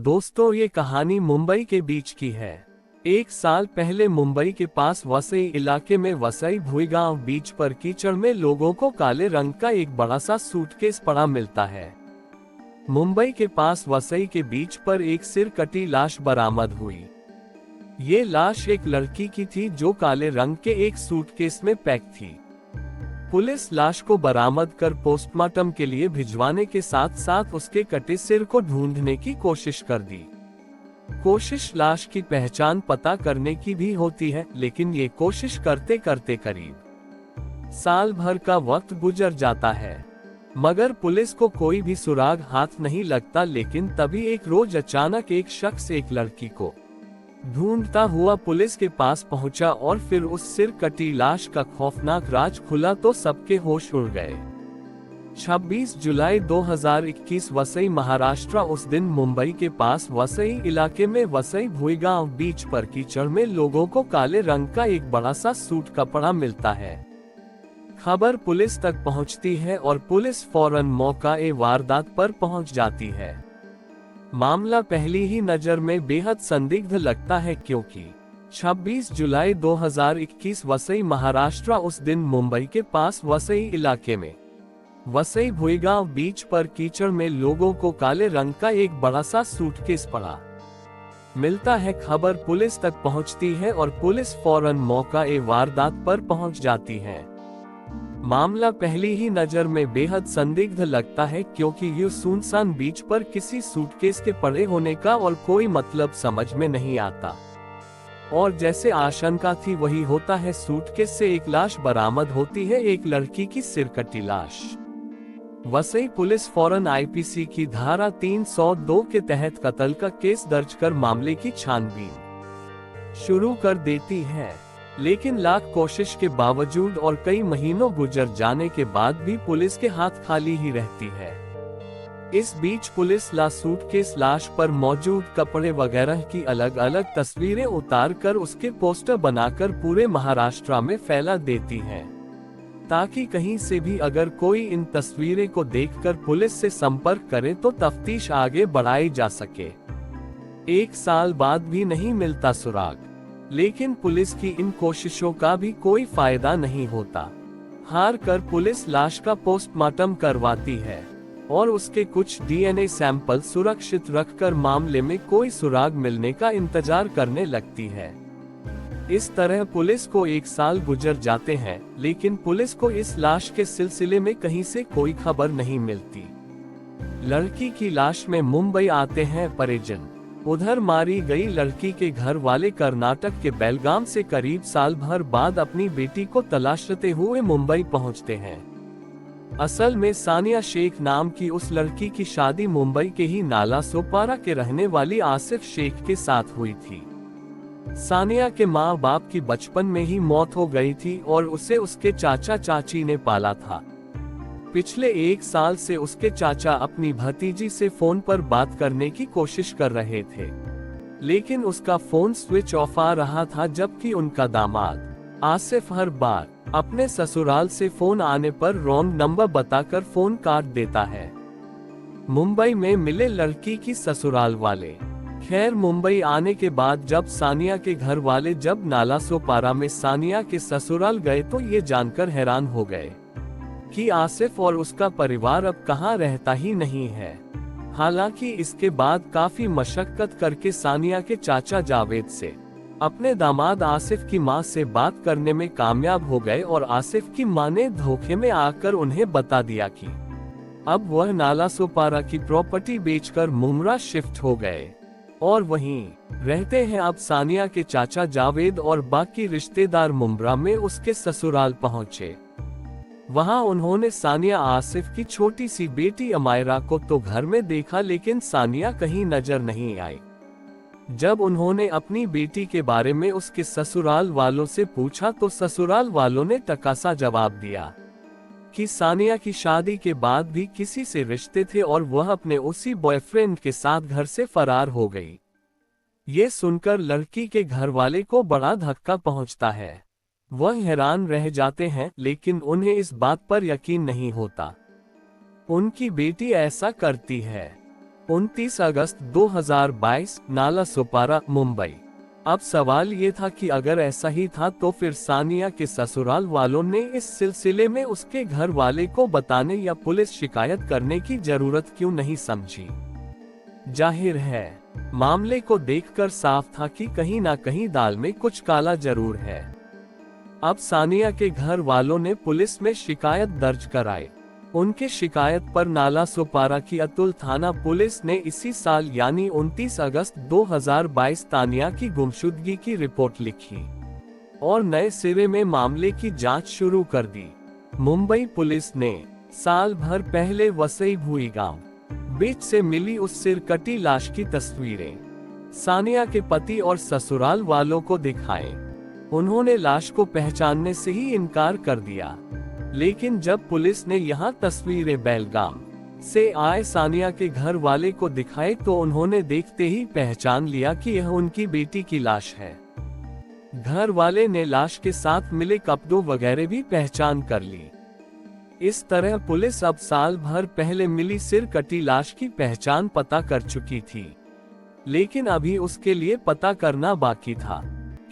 दोस्तों, ये कहानी मुंबई के बीच की है। एक साल पहले मुंबई के पास वसई इलाके में वसई भुईगांव बीच पर कीचड़ में लोगों को काले रंग का एक बड़ा सा सूटकेस पड़ा मिलता है। मुंबई के पास वसई के बीच पर एक सिर कटी लाश बरामद हुई। ये लाश एक लड़की की थी जो काले रंग के एक सूटकेस में पैक थी। पुलिस लाश को बरामद कर पोस्टमार्टम के लिए भिजवाने के साथ साथ उसके कटे सिर को ढूंढने की कोशिश कर दी। कोशिश लाश की पहचान पता करने की भी होती है, लेकिन ये कोशिश करते करते करीब साल भर का वक्त गुजर जाता है, मगर पुलिस को कोई भी सुराग हाथ नहीं लगता। लेकिन तभी एक रोज अचानक एक शख्स एक लड़की को ढूंढता हुआ पुलिस के पास पहुंचा और फिर उस सिर कटी लाश का खौफनाक राज खुला तो सबके होश उड़ गए। 26 जुलाई 2021 वसई महाराष्ट्र। उस दिन मुंबई के पास वसई इलाके में वसई भुईगांव बीच पर कीचड़ में लोगों को काले रंग का एक बड़ा सा सूट कपड़ा मिलता है। खबर पुलिस तक पहुंचती है और पुलिस फौरन मौका वारदात पर पहुंच जाती है। मामला पहली ही नजर में बेहद संदिग्ध लगता है, क्योंकि 26 जुलाई 2021 वसई महाराष्ट्र। उस दिन मुंबई के पास वसई इलाके में वसई भुईगांव बीच पर कीचड़ में लोगों को काले रंग का एक बड़ा सा सूटकेस पड़ा मिलता है। खबर पुलिस तक पहुंचती है और पुलिस फौरन मौका वारदात पर पहुंच जाती है। मामला पहली ही नजर में बेहद संदिग्ध लगता है, क्योंकि ये सुनसान बीच पर किसी सूटकेस के पड़े होने का और कोई मतलब समझ में नहीं आता। और जैसे आशंका थी वही होता है। सूटकेस से एक लाश बरामद होती है, एक लड़की की सिरकटी लाश। वसई पुलिस फौरन आईपीसी की धारा 302 के तहत कत्ल का केस दर्ज कर मामले की छानबीन शुरू कर देती है। लेकिन लाख कोशिश के बावजूद और कई महीनों गुजर जाने के बाद भी पुलिस के हाथ खाली ही रहती है। इस बीच पुलिस सूटकेस लाश पर मौजूद कपड़े वगैरह की अलग अलग तस्वीरें उतार कर उसके पोस्टर बनाकर पूरे महाराष्ट्र में फैला देती है, ताकि कहीं से भी अगर कोई इन तस्वीरें को देखकर पुलिस से संपर्क करे तो तफ्तीश आगे बढ़ाई जा सके। एक साल बाद भी नहीं मिलता सुराग, लेकिन पुलिस की इन कोशिशों का भी कोई फायदा नहीं होता। हार कर पुलिस लाश का पोस्टमार्टम करवाती है और उसके कुछ डीएनए सैंपल सुरक्षित रखकर मामले में कोई सुराग मिलने का इंतजार करने लगती है। इस तरह पुलिस को एक साल गुजर जाते हैं, लेकिन पुलिस को इस लाश के सिलसिले में कहीं से कोई खबर नहीं मिलती। लड़की की लाश में मुंबई आते हैं परिजन। उधर मारी गई लड़की के घर वाले कर्नाटक के बेलगाम से करीब साल भर बाद अपनी बेटी को तलाशते हुए मुंबई पहुंचते हैं। असल में सानिया शेख नाम की उस लड़की की शादी मुंबई के ही नालासोपारा के रहने वाली आसिफ शेख के साथ हुई थी। सानिया के माँ बाप की बचपन में ही मौत हो गई थी और उसे उसके चाचा चाची ने पाला था। पिछले एक साल से उसके चाचा अपनी भतीजी से फोन पर बात करने की कोशिश कर रहे थे, लेकिन उसका फोन स्विच ऑफ आ रहा था, जबकि उनका दामाद आसिफ हर बार अपने ससुराल से फोन आने पर रॉन्ग नंबर बताकर फोन काट देता है। मुंबई में मिले लड़की की ससुराल वाले। खैर, मुंबई आने के बाद जब सानिया के घर वाले जब नालासोपारा में सानिया के ससुराल गए तो ये जानकर हैरान हो गए कि आसिफ और उसका परिवार अब कहाँ रहता ही नहीं है। हालांकि इसके बाद काफी मशक्कत करके सानिया के चाचा जावेद से अपने दामाद आसिफ की मां से बात करने में कामयाब हो गए और आसिफ की मां ने धोखे में आकर उन्हें बता दिया कि अब वह नालासोपारा की प्रॉपर्टी बेचकर मुमरा शिफ्ट हो गए और वहीं रहते हैं। अब सानिया के चाचा जावेद और बाकी रिश्तेदार मुमरा में उसके ससुराल पहुंचे। वहां उन्होंने सानिया आसिफ की छोटी सी बेटी अमायरा को तो घर में देखा, लेकिन सानिया कहीं नजर नहीं आई। जब उन्होंने अपनी बेटी के बारे में उसके ससुराल वालों से पूछा तो ससुराल वालों ने टकासा जवाब दिया कि सानिया की शादी के बाद भी किसी से रिश्ते थे और वह अपने उसी बॉयफ्रेंड के साथ घर से फरार हो गई। ये सुनकर लड़की के घर वाले को बड़ा धक्का पहुंचता है। वह हैरान रह जाते हैं, लेकिन उन्हें इस बात पर यकीन नहीं होता उनकी बेटी ऐसा करती है। 29 अगस्त 2022, नाला सोपारा, मुंबई। अब सवाल ये था कि अगर ऐसा ही था तो फिर सानिया के ससुराल वालों ने इस सिलसिले में उसके घर वाले को बताने या पुलिस शिकायत करने की जरूरत क्यों नहीं समझी। जाहिर है, मामले को देखकर साफ था कि कहीं ना कहीं दाल में कुछ काला जरूर है। अब सानिया के घर वालों ने पुलिस में शिकायत दर्ज कराई। उनके शिकायत पर नाला सोपारा की अतुल थाना पुलिस ने इसी साल यानी 29 अगस्त 2022 तानिया की गुमशुदगी की रिपोर्ट लिखी और नए सिरे में मामले की जांच शुरू कर दी। मुंबई पुलिस ने साल भर पहले वसई भुईगांव बीच से मिली उस सिरकटी लाश की तस्वीरें सानिया के पति और ससुराल वालों को दिखाए। उन्होंने लाश को पहचानने से ही इनकार कर दिया, लेकिन जब पुलिस ने यहां तस्वीरें बेलगाम से आए सानिया के घर वाले को दिखाए तो उन्होंने देखते ही पहचान लिया कि यह उनकी बेटी की लाश है। घर वाले ने लाश के साथ मिले कपड़ों वगैरह भी पहचान कर ली। इस तरह पुलिस अब साल भर पहले मिली सिरकटी लाश की पहचान पता कर चुकी थी, लेकिन अभी उसके लिए पता करना बाकी था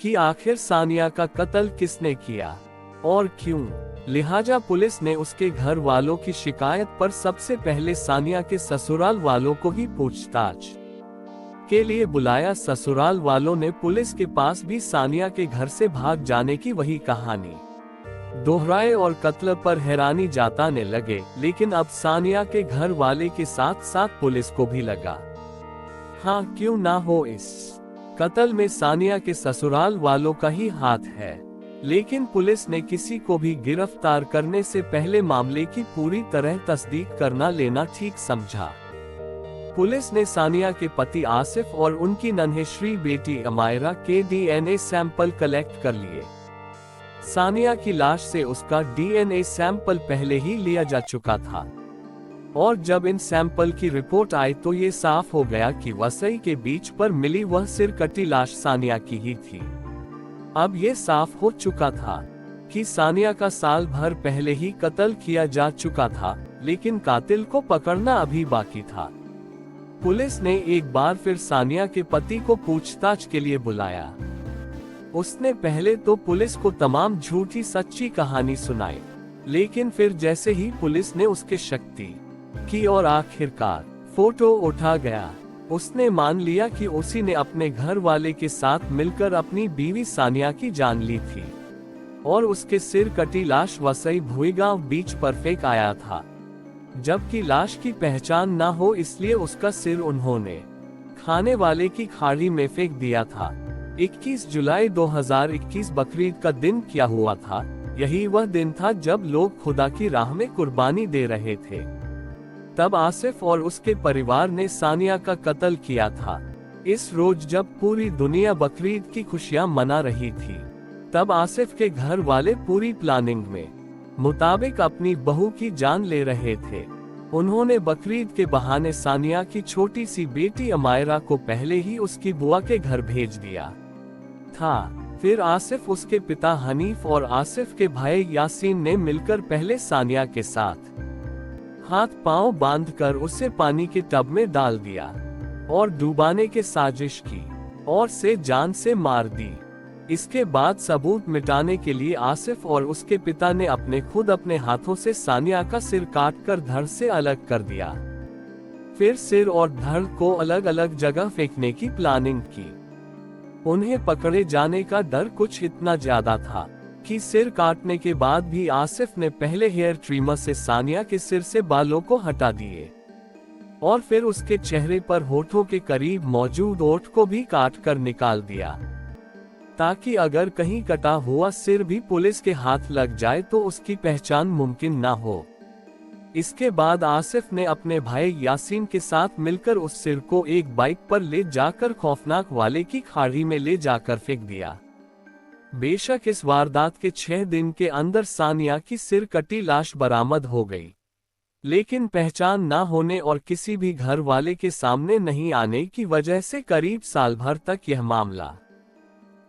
कि आखिर सानिया का कत्ल किसने किया और क्यों। लिहाजा पुलिस ने उसके घर वालों की शिकायत पर सबसे पहले सानिया के ससुराल वालों को ही पूछताछ के लिए बुलाया। ससुराल वालों ने पुलिस के पास भी सानिया के घर से भाग जाने की वही कहानी दोहराए और कत्ल पर हैरानी जताने लगे, लेकिन अब सानिया के घर वाले के साथ साथ पुलिस को भी लगा, हाँ क्यों ना हो, इस कत्ल में सानिया के ससुराल वालों का ही हाथ है। लेकिन पुलिस ने किसी को भी गिरफ्तार करने से पहले मामले की पूरी तरह तस्दीक करना लेना ठीक समझा। पुलिस ने सानिया के पति आसिफ और उनकी नन्हेश्री बेटी अमायरा के डीएनए सैंपल कलेक्ट कर लिए। सानिया की लाश से उसका डीएनए सैंपल पहले ही लिया जा चुका था और जब इन सैंपल की रिपोर्ट आई तो ये साफ हो गया कि वसई के बीच पर मिली वह सिरकटी लाश सानिया की ही थी। अब ये साफ हो चुका था कि सानिया का साल भर पहले ही कत्ल किया जा चुका था, लेकिन कातिल को पकड़ना अभी बाकी था। पुलिस ने एक बार फिर सानिया के पति को पूछताछ के लिए बुलाया। उसने पहले तो पुलिस को तमाम झूठी सच्ची कहानी सुनाई, लेकिन फिर जैसे ही पुलिस ने उसके शक्ति की और आखिरकार फोटो उठा गया, उसने मान लिया कि उसी ने अपने घर वाले के साथ मिलकर अपनी बीवी सानिया की जान ली थी और उसके सिर कटी लाश वसई भुईगांव बीच पर फेंक आया था। जबकि लाश की पहचान न हो इसलिए उसका सिर उन्होंने खाने वाले की खाड़ी में फेंक दिया था। 21 जुलाई 2021 बकरीद का दिन क्या हुआ था? यही वह दिन था जब लोग खुदा की राह में कुर्बानी दे रहे थे। तब आसिफ और उसके परिवार ने सानिया का कत्ल किया था। इस रोज जब पूरी दुनिया बकरीद की खुशियां मना रही थी, तब आसिफ के घर वाले पूरी प्लानिंग में मुताबिक अपनी बहू की जान ले रहे थे। उन्होंने बकरीद के बहाने सानिया की छोटी सी बेटी अमायरा को पहले ही उसकी बुआ के घर भेज दिया था। फिर आसिफ, उसके पिता हनीफ और आसिफ के भाई यासीन ने मिलकर पहले सानिया के साथ हाथ पांव बांधकर उसे पानी के टब में डाल दिया और डुबाने की साजिश की और से जान से मार दी। इसके बाद सबूत मिटाने के लिए आसिफ और उसके पिता ने अपने हाथों से सानिया का सिर काटकर धड़ से अलग कर दिया। फिर सिर और धड़ को अलग अलग जगह फेंकने की प्लानिंग की। उन्हें पकड़े जाने का डर कुछ इतना ज्यादा था कि सिर काटने के बाद भी आसिफ ने पहले हेयर ट्रिमर से सानिया के सिर से बालों को हटा दिए और फिर उसके चेहरे पर होठों के करीब मौजूद ओठ को भी काट कर निकाल दिया, ताकि अगर कहीं कटा हुआ सिर भी पुलिस के हाथ लग जाए तो उसकी पहचान मुमकिन ना हो। इसके बाद आसिफ ने अपने भाई यासीन के साथ मिलकर उस सिर को एक बाइक पर ले जाकर खौफनाक वाले की खाड़ी में ले जाकर फेंक दिया। बेशक इस वारदात के 6 दिन के अंदर सानिया की सिर कटी लाश बरामद हो गई, लेकिन पहचान ना होने और किसी भी घर वाले के सामने नहीं आने की वजह से करीब साल भर तक यह मामला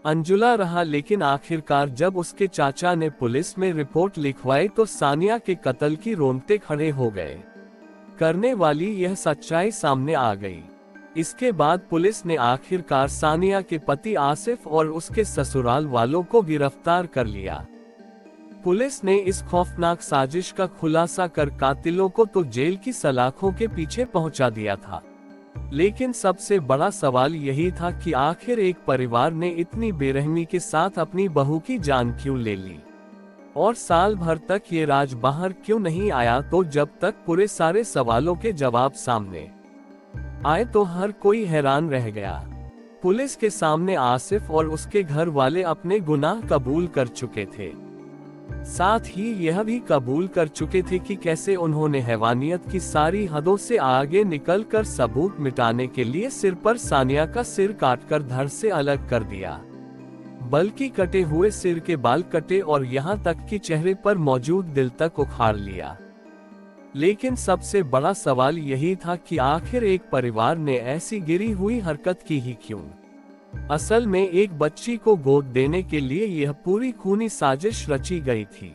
अनजुला रहा। लेकिन आखिरकार जब उसके चाचा ने पुलिस में रिपोर्ट लिखवाई तो सानिया के कत्ल की रोंगटे खड़े हो गए। करने वाली यह सच्चाई सामने आ गई। इसके बाद पुलिस ने आखिरकार सानिया के पति आसिफ और उसके ससुराल वालों को गिरफ्तार कर लिया। पुलिस ने इस खौफनाक साजिश का खुलासा कर कातिलों को तो जेल की सलाखों के पीछे पहुंचा दिया था, लेकिन सबसे बड़ा सवाल यही था कि आखिर एक परिवार ने इतनी बेरहमी के साथ अपनी बहू की जान क्यों ले ली, और साल भर तक ये राज बाहर क्यों नहीं आया। तो जब तक पूरे सारे सवालों के जवाब सामने आए तो हर कोई हैरान रह गया। पुलिस के सामने आसिफ और उसके घर वाले अपने गुनाह कबूल कर चुके थे, साथ ही यह भी कबूल कर चुके थे कि कैसे उन्होंने हैवानियत की सारी हदों से आगे निकलकर सबूत मिटाने के लिए सिर पर सानिया का सिर काटकर धड़ से अलग कर दिया, बल्कि कटे हुए सिर के बाल कटे और यहाँ तक कि चेहरे पर मौजूद दिल तक उखाड़ लिया। लेकिन सबसे बड़ा सवाल यही था कि आखिर एक परिवार ने ऐसी गिरी हुई हरकत की ही क्यों। असल में एक बच्ची को गोद देने के लिए यह पूरी खूनी साजिश रची गई थी।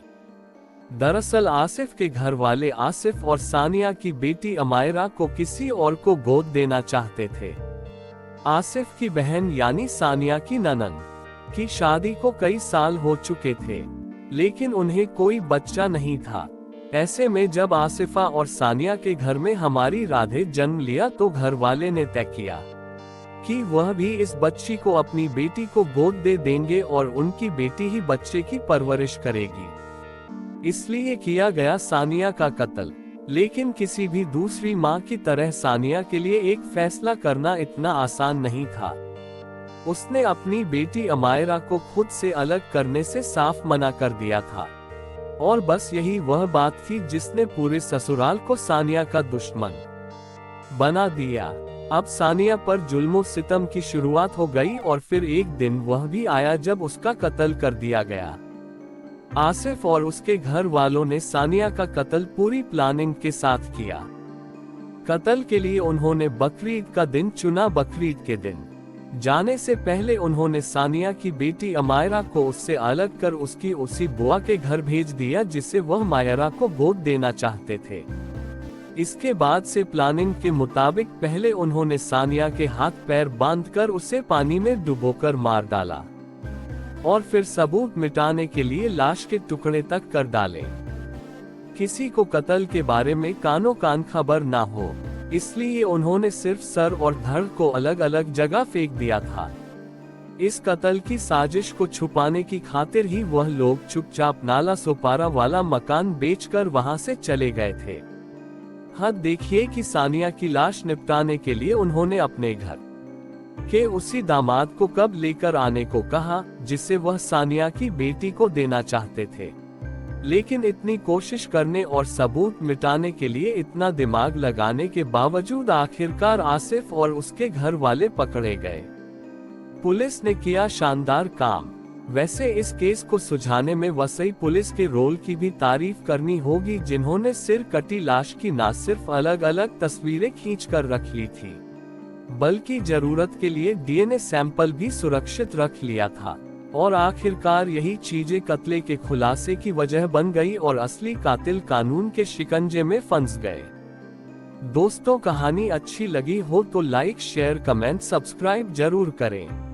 दरअसल आसिफ के घर वाले आसिफ और सानिया की बेटी अमायरा को किसी और को गोद देना चाहते थे। आसिफ की बहन यानी सानिया की ननद की शादी को कई साल हो चुके थे, लेकिन उन्हें कोई बच्चा नहीं था। ऐसे में जब आसिफा और सानिया के घर में हमारी राधे जन्म लिया तो घर वाले ने तय किया कि वह भी इस बच्ची को अपनी बेटी को गोद दे देंगे और उनकी बेटी ही बच्चे की परवरिश करेगी। इसलिए किया गया सानिया का कत्ल। लेकिन किसी भी दूसरी मां की तरह सानिया के लिए एक फैसला करना इतना आसान नहीं था। उसने अपनी बेटी अमायरा को खुद से अलग करने से साफ मना कर दिया था, और बस यही वह बात थी जिसने पूरे ससुराल को सानिया का दुश्मन बना दिया। अब सानिया पर जुल्मो सितम की शुरुआत हो गई और फिर एक दिन वह भी आया जब उसका कत्ल कर दिया गया। आसिफ और उसके घर वालों ने सानिया का कत्ल पूरी प्लानिंग के साथ किया। कत्ल के लिए उन्होंने बकरीद का दिन चुना। बकरीद के दिन जाने से पहले उन्होंने सानिया की बेटी अमायरा को उससे अलग कर उसकी उसी बुआ के घर भेज दिया जिसे वह मायरा को गोद देना चाहते थे। इसके बाद से प्लानिंग के मुताबिक पहले उन्होंने सानिया के हाथ पैर बांधकर उसे पानी में डुबोकर मार डाला और फिर सबूत मिटाने के लिए लाश के टुकड़े तक कर डाले। किसी को कत्ल के बारे में कानो कान खबर ना हो, इसलिए उन्होंने सिर्फ सर और धड़ को अलग अलग जगह फेंक दिया था। इस कत्ल की साजिश को छुपाने की खातिर ही वह लोग चुपचाप नाला सोपारा वाला मकान बेचकर वहां से चले गए थे। हद देखिए कि सानिया की लाश निपटाने के लिए उन्होंने अपने घर के उसी दामाद को कब लेकर आने को कहा जिसे वह सानिया की बेटी को देना चाहते थे। लेकिन इतनी कोशिश करने और सबूत मिटाने के लिए इतना दिमाग लगाने के बावजूद आखिरकार आसिफ और उसके घर वाले पकड़े गए। पुलिस ने किया शानदार काम। वैसे इस केस को सुलझाने में वसई पुलिस के रोल की भी तारीफ करनी होगी, जिन्होंने सिर कटी लाश की न सिर्फ अलग अलग तस्वीरें खींचकर रख ली थी, बल्कि जरूरत के लिए डीएनए सैंपल भी सुरक्षित रख लिया था। और आखिरकार यही चीजें कत्ले के खुलासे की वजह बन गई और असली कातिल कानून के शिकंजे में फंस गए। दोस्तों, कहानी अच्छी लगी हो तो लाइक, शेयर, कमेंट, सब्सक्राइब जरूर करें।